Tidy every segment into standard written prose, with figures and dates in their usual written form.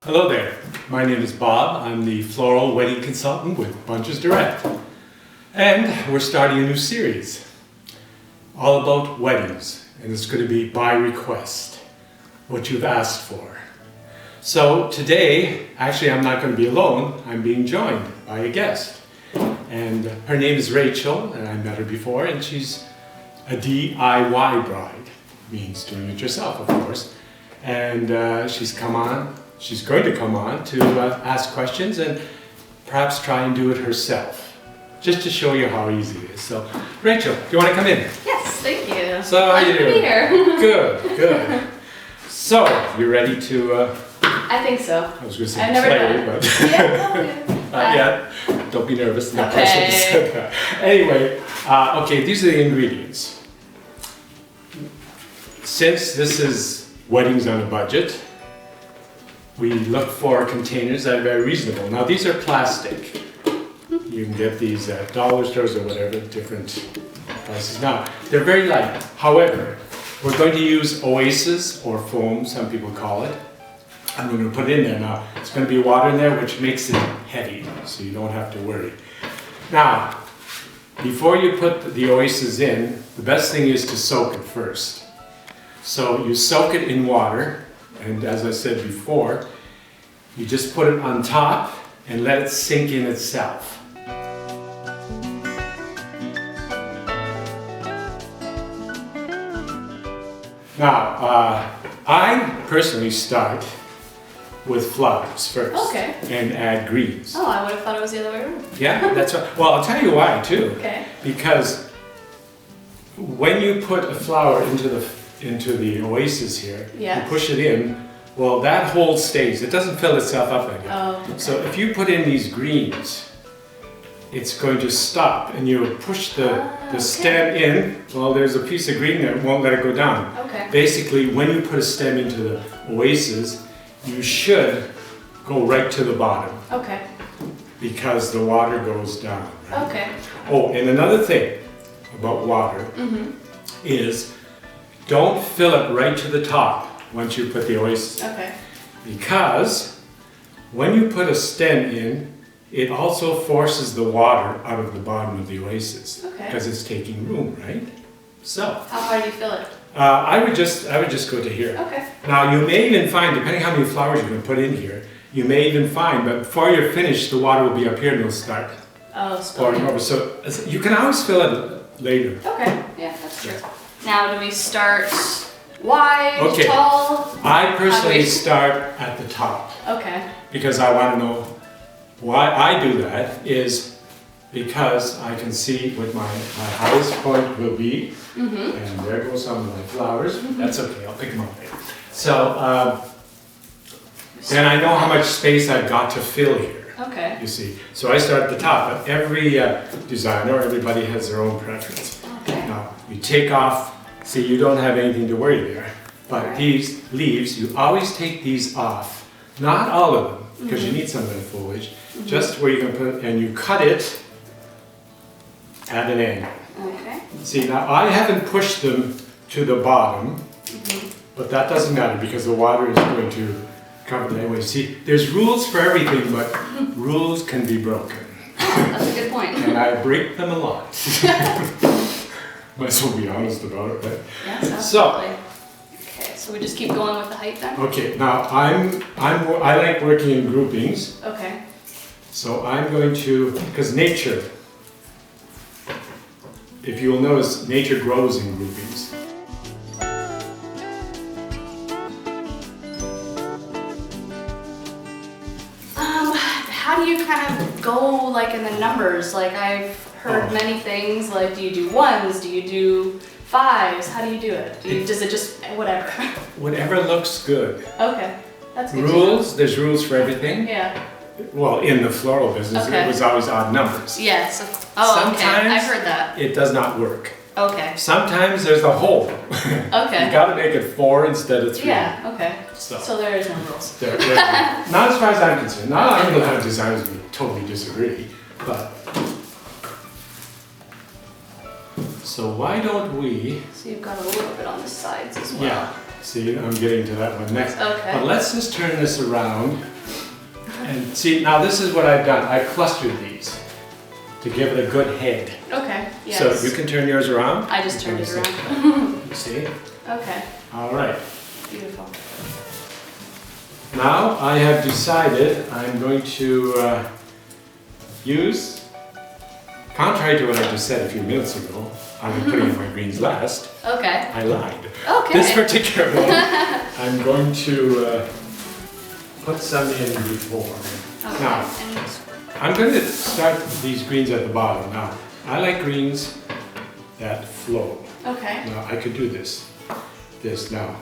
Hello there, my name is Bob. I'm the floral wedding consultant with Bunches Direct. And we're starting a new series all about weddings, and it's going to be by request, what you've asked for. So today, actually I'm not going to be alone, I'm being joined by a guest. And her name is Rachel, and I met her before, and she's a DIY bride, means doing it yourself of course. And she's going to come on to ask questions and perhaps try and do it herself, just to show you how easy it is. So, Rachel, do you want to come in? Yes, thank you. So, how you doing? Be here. Good, good. So, you ready to? I think so. I was going to say I've never play, done it. but Yeah, not yet. Don't be nervous. No, I Okay. shouldn't have said that. Anyway, okay, these are the ingredients. Since this is weddings on a budget, we look for containers that are very reasonable. Now these are plastic. You can get these at dollar stores or whatever, different prices. Now, they're very light. However, we're going to use Oasis or foam, some people call it. I'm going to put it in there now. It's going to be water in there, which makes it heavy, so you don't have to worry. Now, before you put the Oasis in, the best thing is to soak it first. So you soak it in water, and as I said before, you just put it on top and let it sink in itself. Now, I personally start with flowers first. Okay. And add greens. Oh, I would have thought it was the other way around. Yeah, that's right. Well, I'll tell you why too. Okay. Because when you put a flower into the Oasis here, Yes. you push it in, well, that hole stays. It doesn't fill itself up again. Oh, okay. So if you put in these greens, it's going to stop, and you push the stem in. Well, there's a piece of green there, it won't let it go down. Okay. Basically, when you put a stem into the Oasis, you should go right to the bottom Okay. because the water goes down. Right? Okay. Oh, and another thing about water is don't fill it right to the top once you put the Oasis. Okay. Because when you put a stem in, it also forces the water out of the bottom of the Oasis. Okay. Because it's taking room, right? So, How hard do you fill it? I would just go to here. Okay. Now you may even find, depending how many flowers you're going to put in here, you may even find, but before you're finished, the water will be up here and it'll start Oh, pouring spilling. over. So you can always fill it later. Okay. Yeah, that's true. Now, do we start wide, Okay. tall? I personally we- start at the top Okay. because I want to know why I do that is because I can see what my highest point will be. And there goes some of my flowers. That's okay, I'll pick them up later. So then I know how much space I've got to fill here. Okay. You see, so I start at the top, but every designer, everybody has their own preference. Okay. Now, you take off, see, you don't have anything to worry there, but Right. these leaves, you always take these off. Not all of them, because you need some of the foliage, just where you're going to put it, and you cut it at an angle. Okay. See, now I haven't pushed them to the bottom, but that doesn't matter because the water is going to cover it anyway. See, there's rules for everything, but rules can be broken. That's a good point. And I break them a lot. Might as well be honest about it, right? Yes, So- absolutely. Okay, so we just keep going with the height then? Okay, now I like working in groupings, Okay. so I'm going to, because nature, if you'll notice, nature grows in groupings. How do you kind of go like in the numbers? Like I've heard Oh. many things, like do you do ones, do you do fives, how do you do it? Does it just, whatever? Whatever looks good. Okay, that's good to know. Rules, there's rules for everything. Yeah, Well, in the floral business, Okay. it was always odd numbers. yes, oh, okay, Sometimes- I've heard that. It does not work. Okay, Sometimes there's a hole. You okay, gotta make it 4 instead of 3. yeah, okay. So, So there is no rules. not as far as I'm concerned. Now, I know a lot of designers would totally disagree, but. So why don't we, So you've got a little bit on the sides as well. yeah, see, I'm getting to that one next. Okay. But let's just turn this around And see, now this is what I've done. I've clustered these to give it a good head. Okay, yes. So you can turn yours around. I just turned it around. You see? Okay, All right. beautiful. Now I have decided I'm going to use, contrary to what I just said a few minutes ago, I'm putting in my greens last. Okay. I lied. Okay. This particular one, I'm going to put some in before. Okay. Now, I'm going to start these greens at the bottom. Now, I like greens that flow. Okay. Now, I could do this now.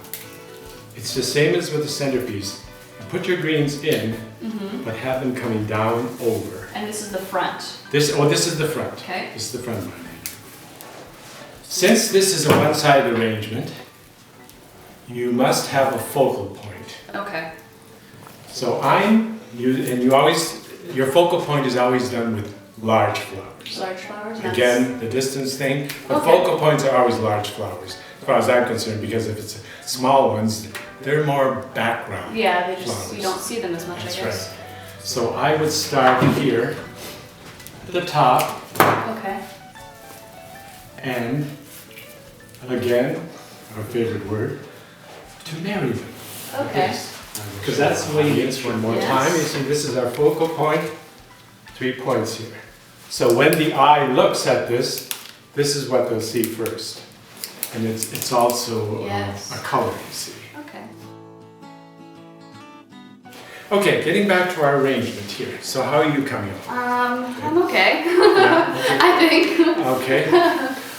It's the same as with the centerpiece. You put your greens in, but have them coming down over. And this is the front. This is the front. Okay. This is the front line. Since this is a one-sided arrangement, you must have a focal point. Okay. So your focal point is always done with large flowers. Large flowers. That's- Again, the distance thing, but Okay. focal points are always large flowers, as far as I'm concerned, because if it's small ones, they're more background. Yeah, they just Flowers. you don't see them as much, That's I guess. So I would start here at the top, Okay. and again, our favorite word, to marry them. Okay. Because that's the way it is. One more Yes. time, you see this is our focal point, 3 points here. So when the eye looks at this is what they'll see first. And it's also Yes. a color, you see. Okay. Okay, getting back to our arrangement here. So how are you coming along? I'm okay. Yeah, I think. okay.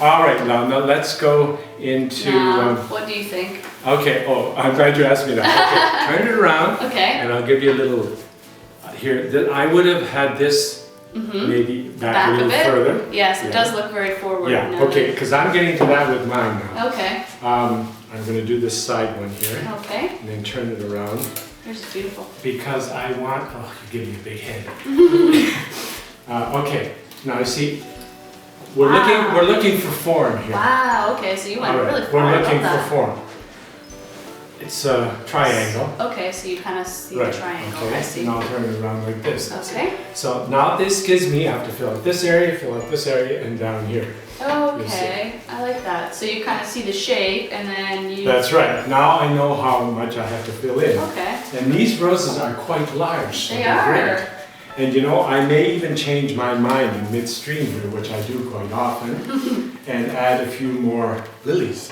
All right, now let's go into... Now, what do you think? okay, I'm glad you asked me that. Okay, turn it around. Okay. And I'll give you a little here. I would have had this maybe back a Back little of it? further. Yes, it Yeah. does look very forward. Yeah, now. okay, because I'm getting to that with mine now. Okay. I'm going to do this side one here Okay. and then turn it around Here's beautiful. because I want, you give me a big head. Okay, now you see, we're Wow. looking for form here. Wow. Okay, so you went All right, really far. we're I looking love for that. form. It's a triangle. Okay, so you kind of see Right, the triangle. okay, I see. and I'll turn it around like this. Okay. So now this gives me, I have to fill up this area, and down here. Okay, I like that. So you kind of see the shape, and then you. That's right. Now I know how much I have to fill in. Okay. And these roses are quite large. so They they're are. great. And you know, I may even change my mind in midstream here, which I do quite often, and add a few more lilies.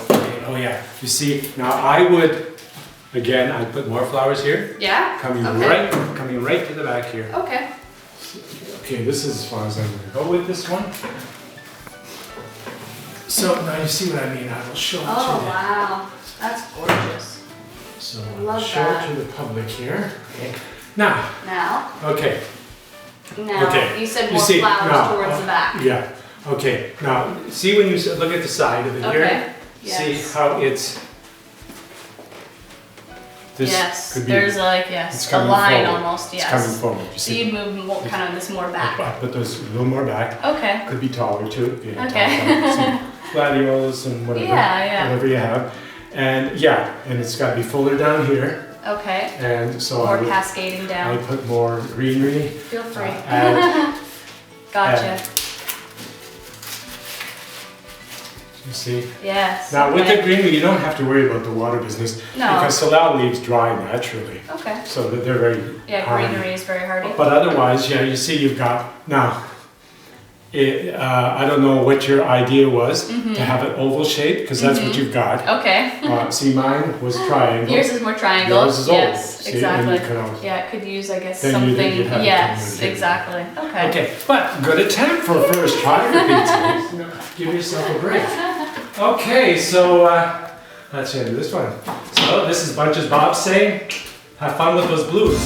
Okay. Oh yeah. You see, now I would, again, I put more flowers here, Yeah. coming Okay. right to the back here. Okay. Okay, this is as far as I'm going to go with this one. So now you see what I mean. I will show it Oh to you. wow, that's gorgeous. So I I'll love show that. it to the public here. Okay. Now, Now, okay. now Okay. you said You more see, flowers now, towards the back. Yeah. Okay. Now, see when you look at the side of it here. Okay. See Yes. how it's. This Yes. could be. There's like it's a coming line forward. almost. It's coming Yes. forward. You So see. you'd move more, kind of this more back. I put those a little more back. Okay. Could be taller too. Yeah, Okay. some gladiolus and whatever. Yeah, yeah. Whatever you have. And yeah, and it's got to be fuller down here. Okay. And so More I would, cascading I down. put more greenery. Feel free. And Gotcha. you see. Yes. Now with okay. the greenery, you don't have to worry about the water business No. because salal leaves dry naturally, Okay. so that they're very Yeah, hardy. greenery is very hardy. But otherwise, yeah, you see, you've got now. I don't know what your idea was Mm-hmm. to have an oval shape because that's what you've got. Okay. See, mine was triangle. Yours is more triangle. Yours is oval. Yes, See, and exactly. you can always- Yeah, it could use, I guess, Then you'd something. have it Yes, coming in. exactly. Okay. Okay, but good attempt for a first try for pizza. Give yourself a break. Okay, so that's the end of this one. So this is Bunches Bob saying, have fun with those blues.